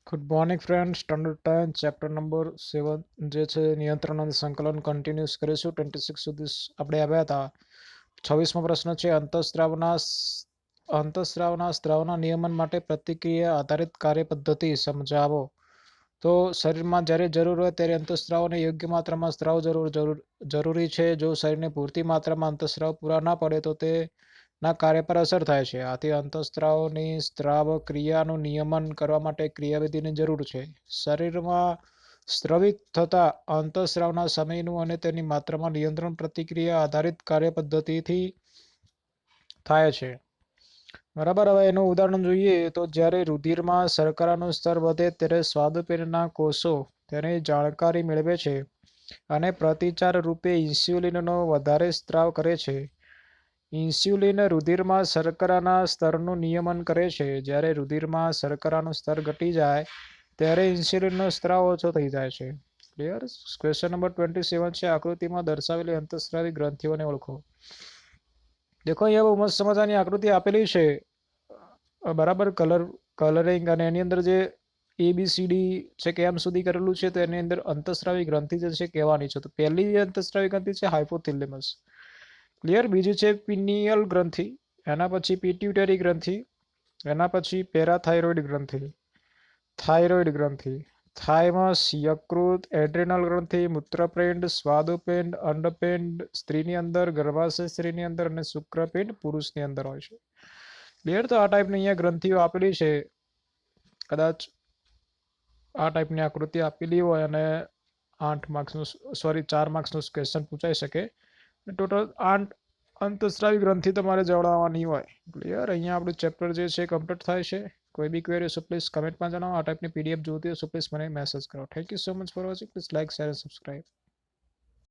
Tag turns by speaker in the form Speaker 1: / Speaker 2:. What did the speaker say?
Speaker 1: Good morning friend, standard 10 chapter number 7 જે છે નિયંત્રણ અને સંકલન કન્ટિન્યુઅસ કરીશું. 26 સુધી આપણે આવ્યા હતા. 26મો પ્રશ્ન છે અંતઃસ્રાવના સ્ત્રાવના નિયમન માટે પ્રતિક્રિયા આધારિત કાર્યપદ્ધતિ સમજાવો. તો શરીરમાં જ્યારે જરૂર હોય ત્યારે અંતઃસ્રાવને યોગ્ય માત્રામાં સ્ત્રાવ જરૂરી છે. જો શરીરને પૂરતી માત્રામાં અંતઃસ્રાવ પૂરા ના પડે તો તે ના કાર્ય પર અસર થાય છે. આથી અંતઃસ્રાવની સ્ત્રાવ ક્રિયાનું નિયમન કરવા માટે ક્રિયાવિધિની જરૂર છે. શરીરમાં સ્રવિત થતા અંતઃસ્રાવના સમયનું અને તેની માત્રામાં નિયંત્રણ પ્રતિક્રિયા આધારિત કાર્યપદ્ધતિથી થાય છે. બરાબર. હવે એનું ઉદાહરણ જોઈએ તો જ્યારે રુધિરમાં શર્કરાનું સ્તર વધે ત્યારે સ્વાદુપિંડના કોષો તેની જાણકારી મેળવે છે અને પ્રતિચાર રૂપે ઇન્સ્યુલિનનો વધારે સ્ત્રાવ કરે છે. ઇન્સ્યુલિન રુધિરમાં શર્કરાના સ્તરનું નિયમન કરે છે. જ્યારે રુધિરમાં શર્કરાનું સ્તર ઘટી જાય ત્યારે ઇન્સ્યુલિનનો સ્ત્રાવ ઓછો થઈ જાય છે. ક્લિયર? ક્વેશ્ચન નંબર 27 છે. આકૃતિમાં દર્શાવેલી અંતઃસ્રાવી ગ્રંથિઓને ઓળખો. દેખો, અહીંયા બહુ મસ્ત મજાની આકૃતિ આપેલી છે. બરાબર, કલરિંગ, અને એની અંદર જે ABCD છે કે એમ સુધી કરેલું છે. તો એની અંદર અંતઃસ્રાવી ગ્રંથિ જે છે કહેવાની છે. તો પહેલી અંતઃસ્રાવી ગ્રંથિ છે હાઇપોથેલેમસ. ક્લિયર? બીજી છે પિનિયલ ગ્રંથિ, એના પછી પિટ્યુટરી ગ્રંથિ, એના પછી પેરાથાઇરોઇડ ગ્રંથિ, થાઇરોઇડ ગ્રંથિ, થાઇમસ, યકૃત, એડ્રેનલ ગ્રંથિ, મૂત્રપિંડ, સ્વાદુપિંડ, અંડપિંડ સ્ત્રીની અંદર, ગર્ભાશય સ્ત્રીની અંદર અને શુક્રપિંડ પુરુષની અંદર હોય છે. ક્લિયર? તો આ ટાઈપની અહીંયા ગ્રંથિઓ આપેલી છે. કદાચ આ ટાઈપની આકૃતિ આપેલી હોય અને 4 માર્ક્સનું ક્વેશ્ચન પૂછાઈ શકે. ટોટલ 8 અંતઃસ્રાવી ગ્રંથિ તમારે જણાવવાની હોય. ક્લિયર? અહીંયા આપણું ચેપ્ટર જે છે કમ્પ્લીટ થાય છે. કોઈ બી ક્વેરી સો પ્લીઝ કમેન્ટમાં જણાવો. આ ટાઈપની PDF જોતી હોય સો પ્લીઝ મને મેસેજ કરો. Thank you so much for watching. Please like, share and subscribe.